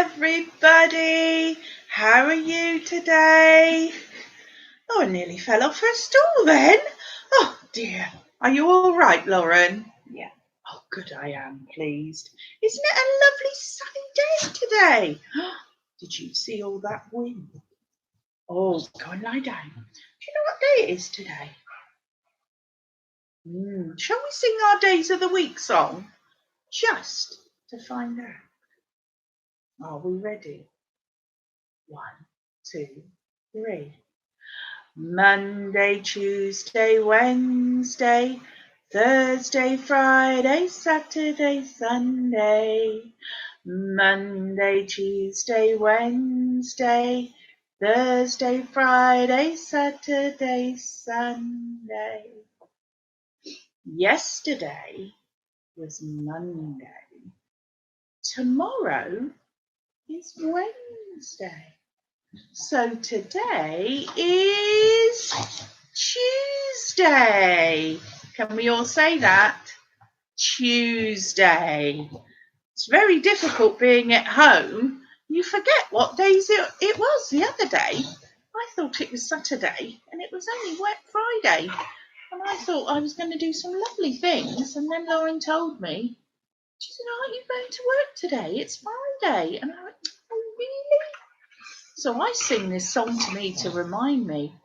everybody. How are you today? Oh, I nearly fell off her stool then. Oh dear. Are you all right, Lauren? Yeah. Oh, good, I am pleased. Isn't it a lovely sunny day today? Did you see all that wind? Oh, go and lie down. Do you know what day it is today? Shall we sing our Days of the Week song? Just to find out. Are we ready? 1, 2, 3. Monday, Tuesday, Wednesday, Thursday, Friday, Saturday, Sunday. Monday, Tuesday, Wednesday, Thursday, Friday, Saturday, Sunday. Yesterday was Monday. Tomorrow is Wednesday. So today is Tuesday. Can we all say that? Tuesday. It's very difficult being at home. You forget what days it was the other day. I thought it was Saturday and it was only Friday. And I thought I was going to do some lovely things. And then Lauren told me, she said, aren't you going to work today? It's Friday. And I went, oh, really? So I sing this song to me to remind me.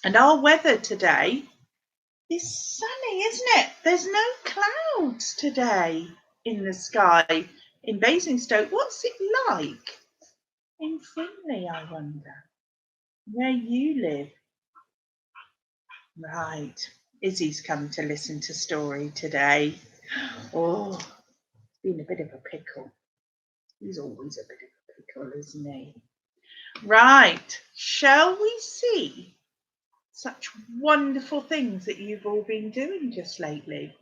And our weather today is sunny, isn't it? There's no clouds today in the sky in Basingstoke. What's it like in Findlay, I wonder, where you live? Right. Izzy's come to listen to story today. Oh, it's been a bit of a pickle. He's always a bit of a pickle, isn't he? Right. Shall we see such wonderful things that you've all been doing just lately?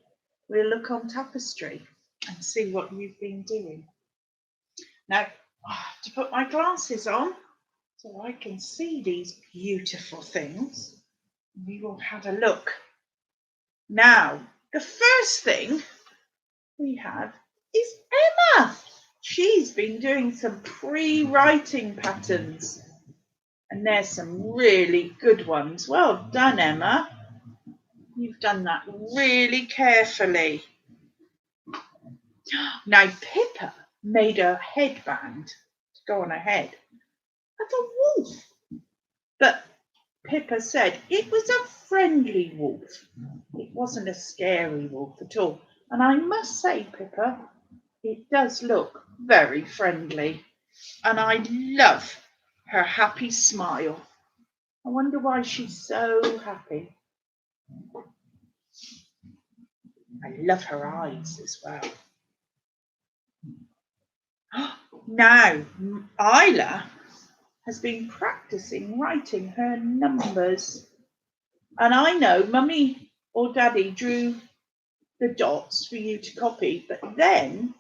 We'll look on Tapestry and see what you've been doing. Now, to put my glasses on so I can see these beautiful things, we will have a look. Now, the first thing we have is Emma. She's been doing some pre-writing patterns, and there's some really good ones. Well done, Emma. You've done that really carefully. Now, Pippa made a headband to go on her head of a wolf, but Pippa said it was a friendly wolf. It wasn't a scary wolf at all. And I must say, Pippa, it does look very friendly. And I love her happy smile. I wonder why she's so happy. I love her eyes as well. Now, Isla has been practicing writing her numbers. And I know Mummy or Daddy drew the dots for you to copy, but then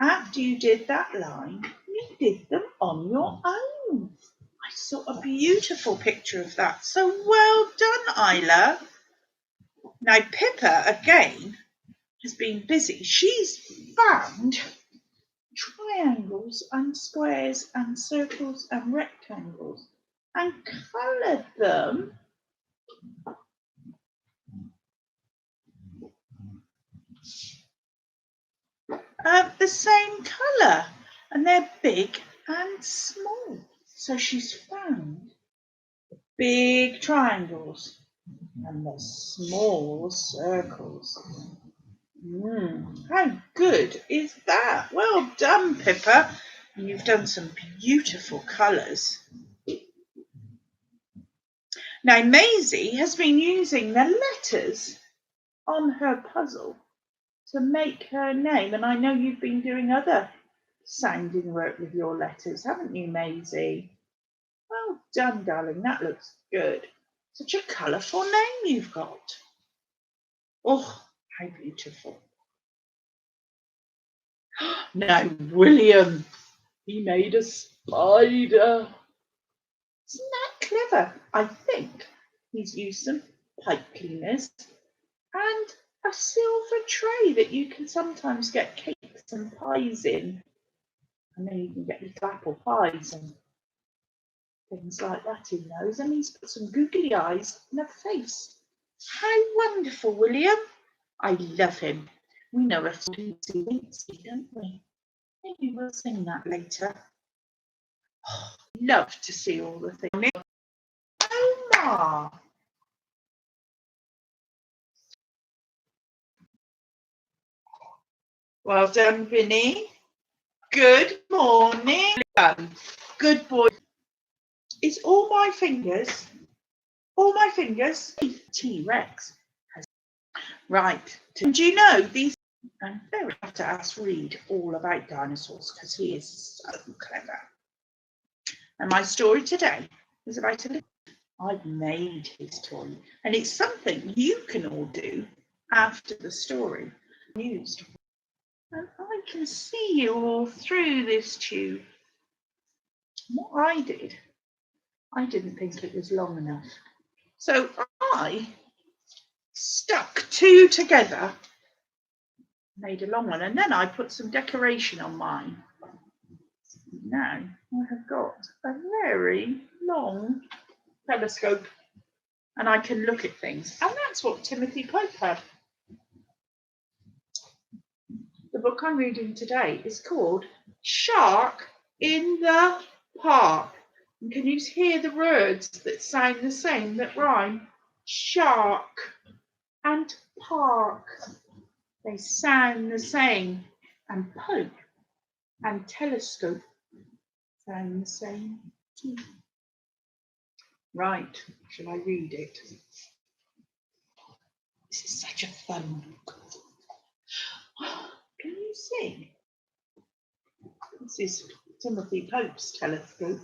after you did that line, you did them on your own. I saw a beautiful picture of that. So well done, Isla. Now, Pippa, again, has been busy. She's found triangles and squares and circles and rectangles and coloured them the same colour, and they're big and small. So she's found the big triangles and the small circles. How good is that? Well done, Pippa. And you've done some beautiful colours. Now, Maisie has been using the letters on her puzzle to make her name. And I know you've been doing other sounding work with your letters, haven't you, Maisie? Well done, darling. That looks good. Such a colourful name you've got. Oh, how beautiful. Now, William, he made a spider. Isn't that clever? I think he's used some pipe cleaners and a silver tray that you can sometimes get cakes and pies in. And then you can get little apple pies and things like that in those. And he's got some googly eyes and a face. How wonderful, William. I love him. We know a Wincy Wincy, don't we? Maybe we'll sing that later. Oh, love to see all the things. Omar. Well done, Vinny. Good morning. Good boy. It's all my fingers. All my fingers. T-Rex. Right. Do you know these? I'm very have to ask Reed all about dinosaurs because he is so clever. And my story today is about a little. I've made his toy, and it's something you can all do after the story used. And I can see you all through this tube. What I didn't think it was long enough. So I stuck two together, made a long one, and then I put some decoration on mine. Now I have got a very long telescope and I can look at things. And that's what Timothy Pope had. The book I'm reading today is called Shark in the Park. And can you hear the words that sound the same, that rhyme? Shark and park. They sound the same. And Pope and telescope sound the same too. Right, shall I read it? This is such a fun book. Can you see? This is Timothy Pope's telescope.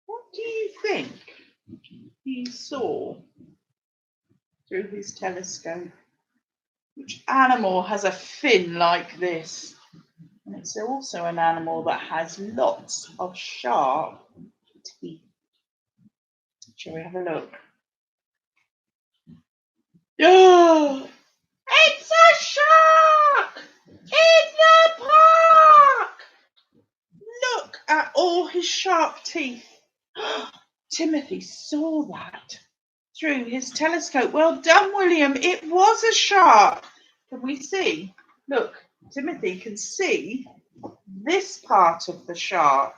What do you think he saw through his telescope? Which animal has a fin like this? And it's also an animal that has lots of sharp teeth. Shall we have a look? Oh, it's a shark in the park! Look at all his sharp teeth. Timothy saw that through his telescope. Well done, William. It was a shark. Can we see? Look, Timothy can see this part of the shark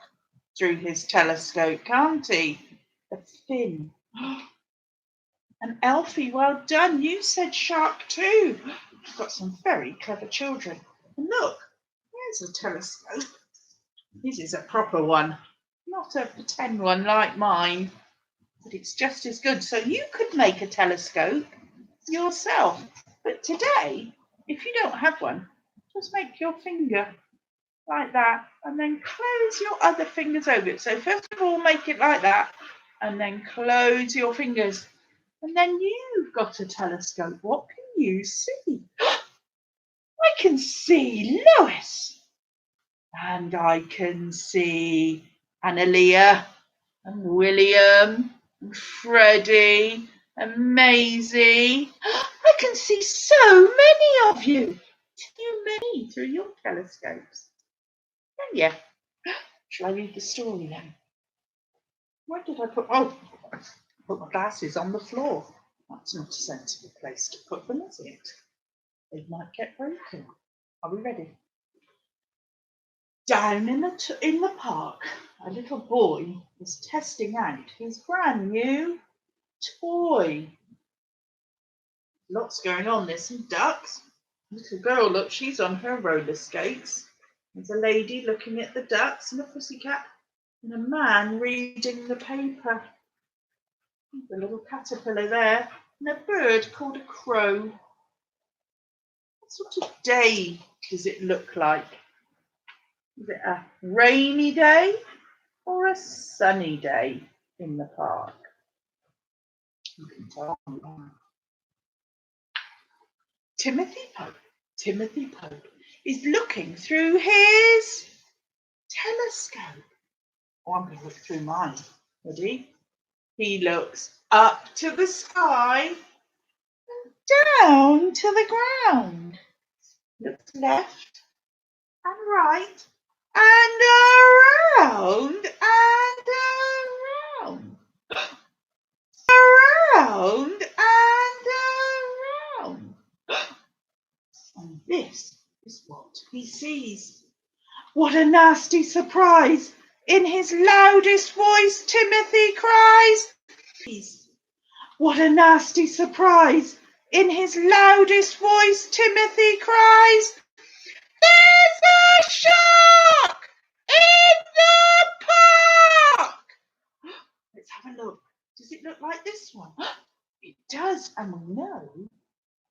through his telescope, can't he? The fin. And Elfie, well done. You said shark too. You've got some very clever children. And look, there's a telescope. This is a proper one, not a pretend one like mine, but it's just as good. So you could make a telescope yourself. But today, if you don't have one, just make your finger like that and then close your other fingers over it. So first of all, make it like that and then close your fingers. And then you've got a telescope. What can you see? I can see Lewis. And I can see Annalia and William and Freddie and Maisie. I can see so many of you. Too many through your telescopes. And yeah, shall I read the story then? Where did I put? Oh, I put my glasses on the floor. That's not a sensible place to put them, is it? They might get broken. Are we ready? Down in the park, a little boy was testing out his brand new toy. Lots going on. There's some ducks. Little girl, look, she's on her roller skates. There's a lady looking at the ducks and a pussycat, and a man reading the paper. There's a little caterpillar there, and a bird called a crow. What sort of day does it look like? Is it a rainy day or a sunny day in the park? You can tell. Timothy Pope is looking through his telescope. Oh, I'm going to look through mine. Ready? He looks up to the sky and down to the ground. Looks left and right and around and around. Around and around. And this is what he sees. What a nasty surprise! In his loudest voice, Timothy cries. What a nasty surprise! In his loudest voice, Timothy cries. There's a shark in the park! Let's have a look. Does it look like this one? It does, and we know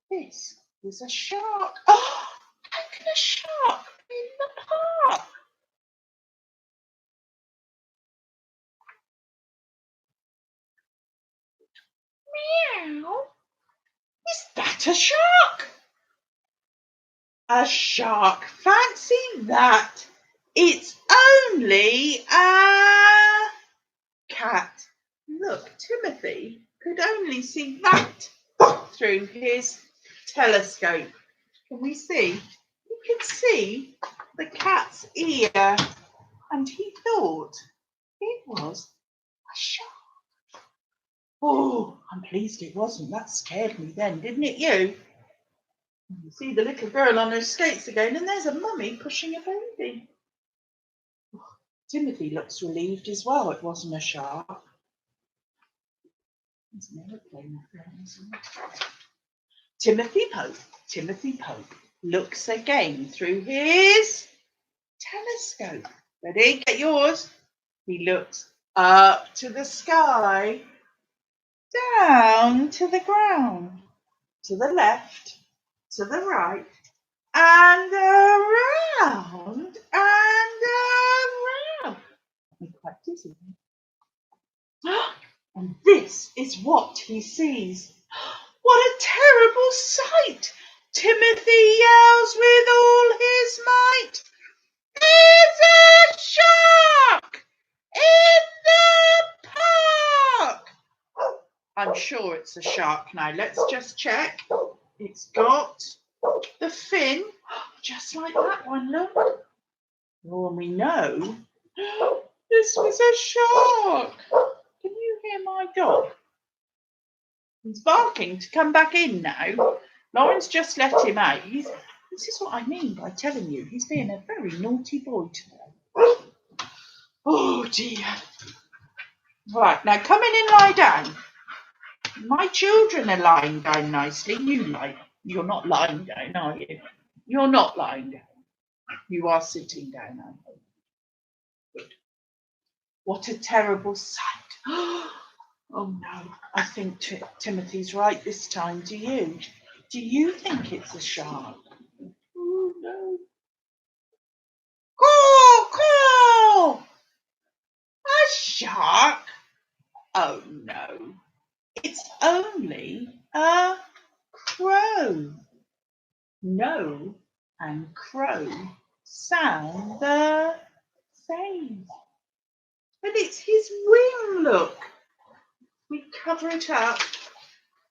this is a shark. Oh, how can a shark be in the park? Meow. Is that a shark? A shark. Fancy that. It's only a cat. Look, Timothy could only see that through his telescope. Can we see? You can see the cat's ear, and he thought it was a shark. Oh, I'm pleased it wasn't. That scared me then, didn't it you? You see the little girl on her skates again, and there's a mummy pushing a baby. Timothy looks relieved as well. It wasn't a shark. There's an aeroplane up there, isn't it? Timothy Pope looks again through his telescope. Ready? Get yours. He looks up to the sky, down to the ground, to the left, to the right, and around and around. I'm quite dizzy. And this is what he sees. What a terrible sight! Timothy yells with all his might. There's a shark in the park! I'm sure it's a shark now. Let's just check. It's got the fin, just like that one, look. Oh, and we know this was a shark. Can you hear my dog? He's barking to come back in now. Lauren's just let him out. This is what I mean by telling you. He's being a very naughty boy today. Oh, dear. Right, now come in and lie down. My children are lying down nicely. You're not lying down, are you? You're not lying down. You are sitting down, I hope. Good. What a terrible sight. Oh no, I think Timothy's right this time. Do you? Do you think it's a shark? Oh no. Caw, caw! A shark? Oh no. It's only a crow. No and crow sound the same. But it's his wing, look. We cover it up.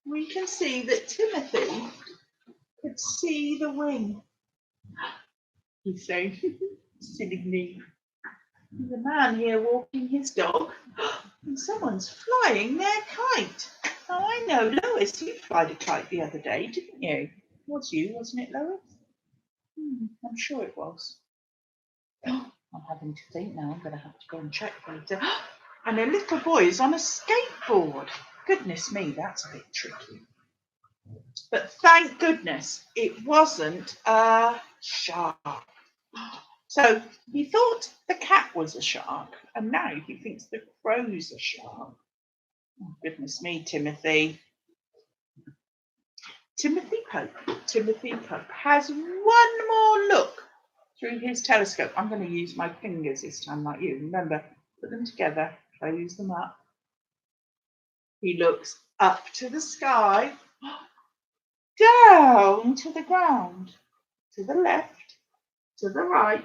We can see that Timothy could see the wing. He's saying, silly me. There's a man here walking his dog, and someone's flying their kite. Oh, I know, Lois, you flied a kite the other day, didn't you? It was you, wasn't it, Lois? I'm sure it was. I'm having to think now. I'm going to have to go and check later. And a little boy is on a skateboard. Goodness me, that's a bit tricky. But thank goodness it wasn't a shark. So he thought the cat was a shark, and now he thinks the crow's a shark. Oh, goodness me, Timothy. Timothy Pope has one more look through his telescope. I'm going to use my fingers this time, like you. Remember, put them together, close them up. He looks up to the sky, down to the ground, to the left, to the right,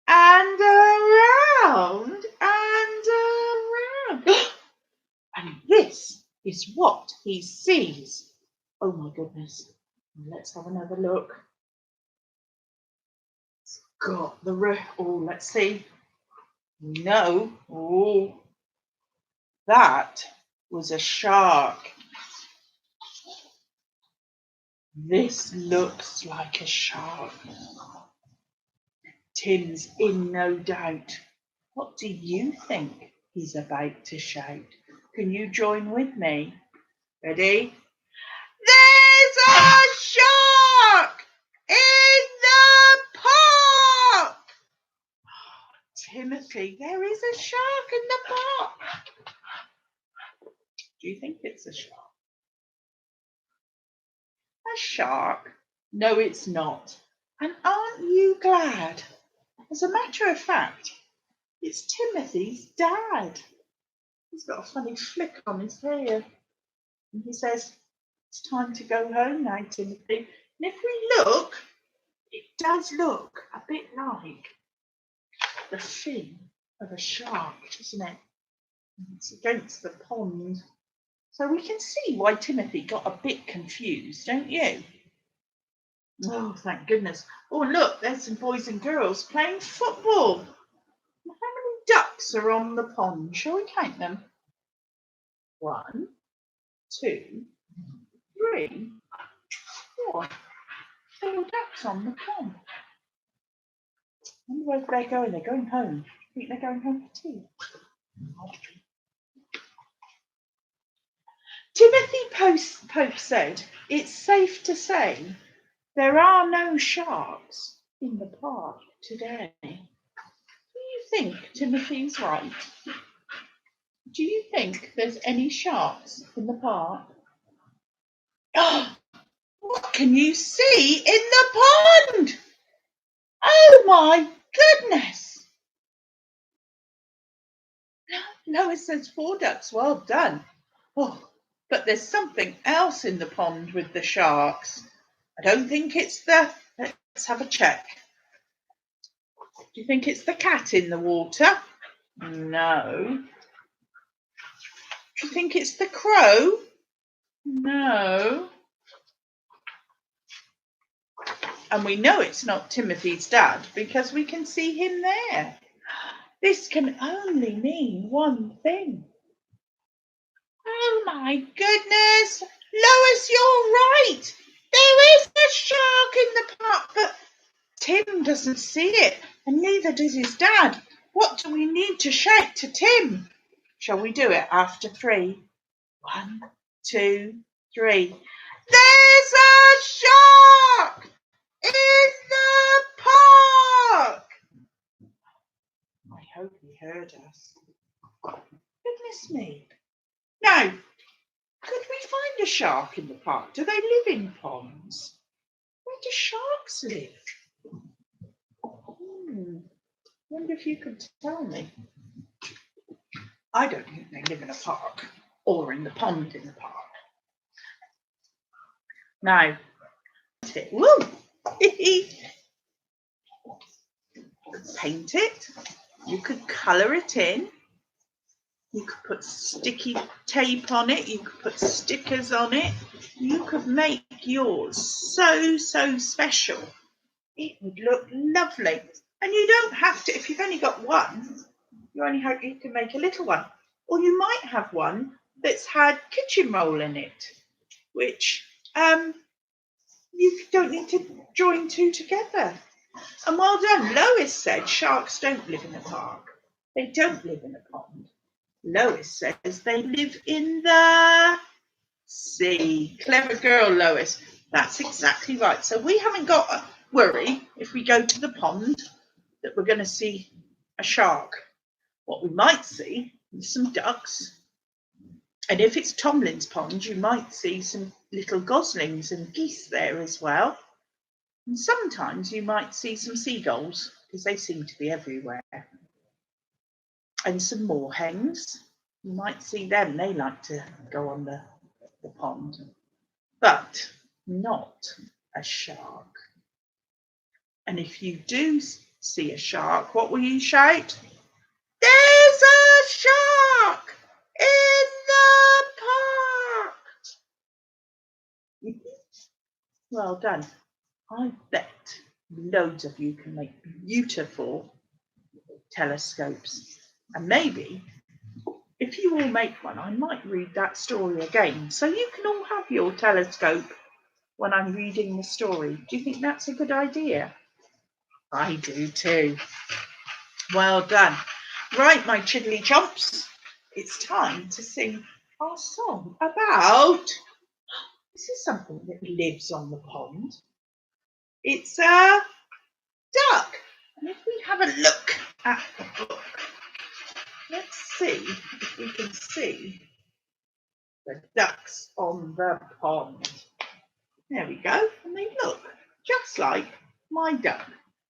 and around and around. And this is what he sees. Oh my goodness. Let's have another look. got the oh, let's see. No. Oh, that was a shark. This looks like a shark. Tim's in no doubt. What do you think he's about to shout? Can you join with me? Ready? There's a shark in the park! Timothy, there is a shark in the park. Do you think it's a shark? A shark? No, it's not. And aren't you glad? As a matter of fact, it's Timothy's dad. He's got a funny flick on his hair. And he says, it's time to go home now, Timothy. And if we look, it does look a bit like the fin of a shark, doesn't it? It's against the pond. So we can see why Timothy got a bit confused, don't you? Oh, thank goodness. Oh, look, there's some boys and girls playing football. How many ducks are on the pond? Shall we count them? 1, 2, 3, 4. 4 ducks on the pond. I wonder where they're going. They're going home. I think they're going home for tea. Timothy Pope said, it's safe to say there are no sharks in the park today. Do you think Timothy's right? Do you think there's any sharks in the park? Oh, what can you see in the pond? Oh my goodness! Lois says 4 ducks, well done. Oh, but there's something else in the pond with the sharks. I don't think it's let's have a check. Do you think it's the cat in the water? No. Do you think it's the crow? No. And we know it's not Timothy's dad because we can see him there. This can only mean one thing. Oh my goodness! Lois, you're right! There is a shark in the park, but Tim doesn't see it, and neither does his dad. What do we need to shout to Tim? Shall we do it after 3? 1, 2, 3. There's a shark in the park! I hope he heard us. Goodness me. Now, could we find a shark in the park? Do they live in ponds? Where do sharks live? Wonder if you could tell me. I don't think they live in a park or in the pond in the park. Now, woo! Paint it. You could colour it in. You could put sticky tape on it. You could put stickers on it. You could make yours so special. It would look lovely. And you don't have to, if you've only got one, you can make a little one. Or you might have one that's had kitchen roll in it, which you don't need to join 2 together. And well done. Lois said sharks don't live in a park. They don't live in a pond. Lois says they live in the sea. Clever girl, Lois. That's exactly right. So we haven't got to worry if we go to the pond that we're going to see a shark. What we might see is some ducks. And if it's Tomlin's pond, you might see some little goslings and geese there as well. And sometimes you might see some seagulls because they seem to be everywhere. And some moorhens. You might see them. They like to go on the pond. But not a shark. And if you do see a shark, what will you shout? There's a shark in the park! Well done. I bet Loads of you can make beautiful telescopes. And maybe if you all make one, I might read that story again. So you can all have your telescope when I'm reading the story. Do you think that's a good idea? I do too. Well done. Right, my chiddly chomps, it's time to sing our song about, this is something that lives on the pond. It's a duck. And if we have a look at the book, let's see if we can see the ducks on the pond. There we go. And they look just like my duck.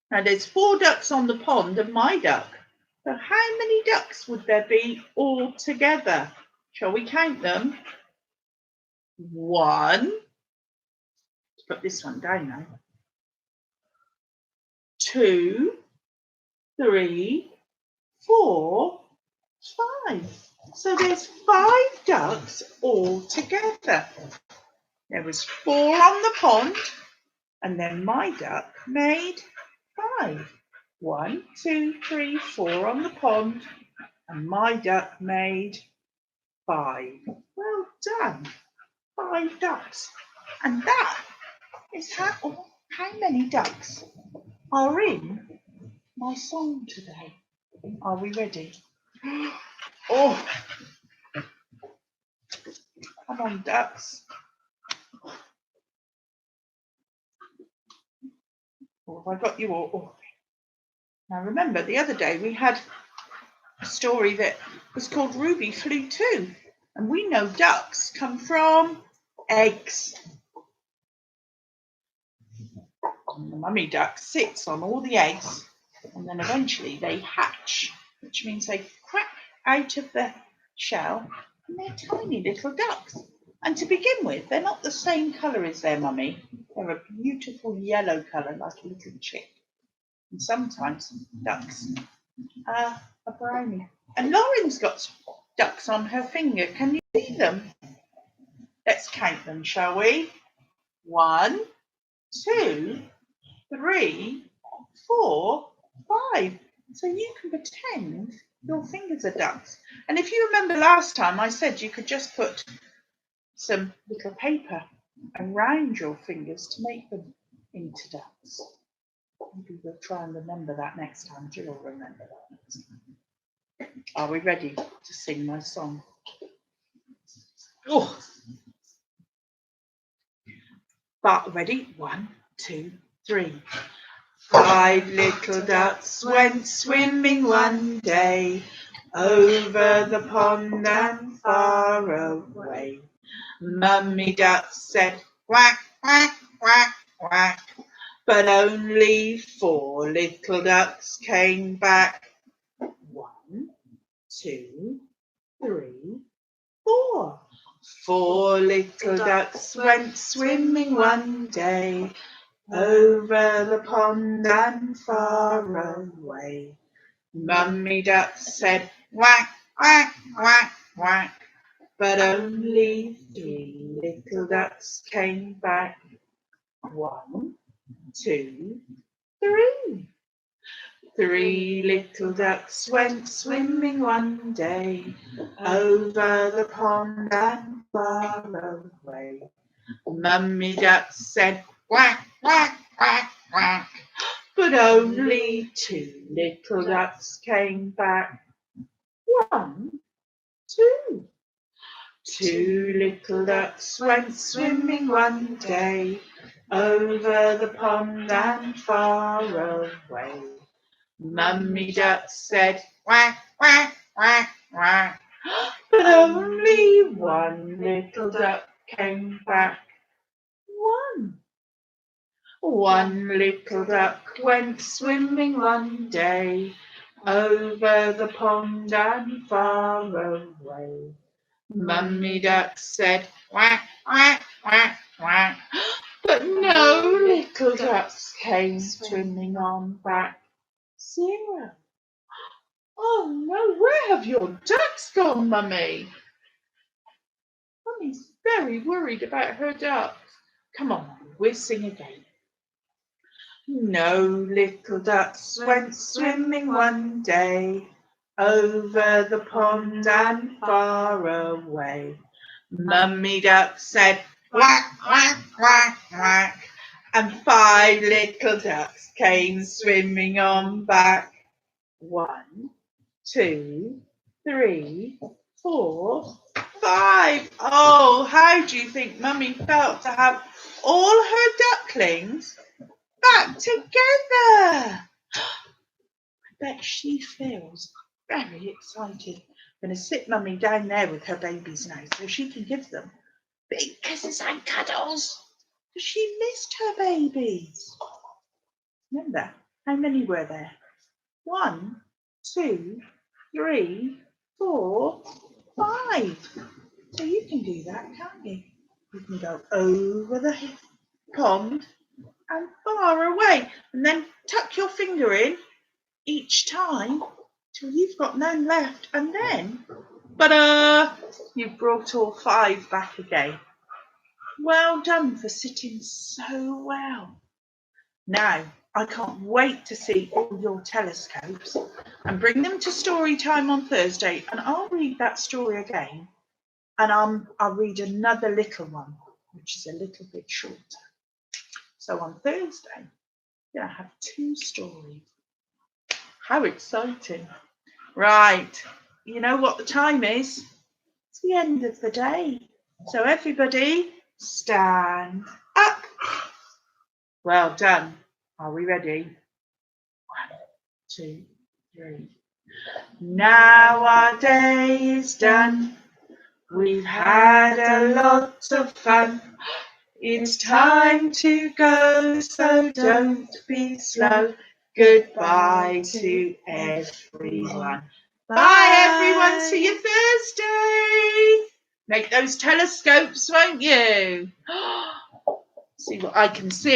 Now there's 4 ducks on the pond and my duck. So how many ducks would there be all together? Shall we count them? 1. Let's put this one down now. 2, 3, 4, 5. So there's 5 ducks all together. There was 4 on the pond, and then my duck made 5. 1, 2, 3, 4 on the pond, and my duck made 5. Well done. 5 ducks. And that is how many ducks are in my song today. Are we ready? Oh, come on, ducks. Oh, have I got you all? Oh. Now remember, the other day we had a story that was called Ruby Flew Too. And we know ducks come from eggs. And the mummy duck sits on all the eggs, and then eventually they hatch, which means they crack out of the shell, and they're tiny little ducks. And to begin with, they're not the same colour as their mummy. They're a beautiful yellow colour, like a little chick. And sometimes ducks are browny. And Lauren's got ducks on her finger. Can you see them? Let's count them, shall we? 1, 2, 3, 4, 5. So you can pretend your fingers are ducks. And if you remember last time, I said you could just put some little paper around your fingers to make them into ducks. Maybe we'll try and remember that next time. Jill will remember that next time. Are we ready to sing my song? Oh. But ready? 1, 2, 3. 5 little ducks went swimming one day over the pond and far away. Mummy duck said quack, quack, quack, quack, but only 4 little ducks came back. 1, 2, 3, 4. 4 little ducks went swimming one day over the pond and far away. Mummy duck said quack, quack, quack, quack, but only 3 little ducks came back. 1, 2, 3. 3 little ducks went swimming one day over the pond and far away. Mummy duck said quack, quack, quack, quack, but only 2 little ducks came back. 1, 2. 2 little ducks went swimming one day over the pond and far away. Mummy duck said quack, quack, quack, quack, but only 1 little duck came back. 1. 1 little duck went swimming one day over the pond and far away. Mummy duck said quack, quack, quack, quack, but no little ducks came swimming on back. 0. Oh no, where have your ducks gone, Mummy? Mummy's very worried about her ducks. Come on, Mummy, we'll sing again. No little ducks went swimming one day over the pond and far away. Mummy Duck said quack, quack, quack, quack, and 5 little ducks came swimming on back. 1, 2, 3, 4, 5. Oh, how do you think Mummy felt to have all her ducklings back together? I bet she feels very excited. I'm going to sit Mummy down there with her babies now so she can give them big kisses and cuddles. She missed her babies. Remember, how many were there? 1, 2, 3, 4, 5. So you can do that, can't you? You can go over the pond and far away, and then tuck your finger in each time till you've got none left, and then, you've brought all 5 back again. Well done for sitting so well. Now, I can't wait to see all your telescopes and bring them to story time on Thursday, and I'll read that story again, and I'll read another little one, which is a little bit shorter. So on Thursday, I have 2 stories. How exciting. Right, you know what the time is? It's the end of the day. So everybody, stand up. Well done. Are we ready? 1, 2, 3. Now our day is done. We've had a lot of fun. It's time to go, so don't be slow. Goodbye to everyone. Bye everyone, see you Thursday. Make those telescopes, won't you? See what I can see.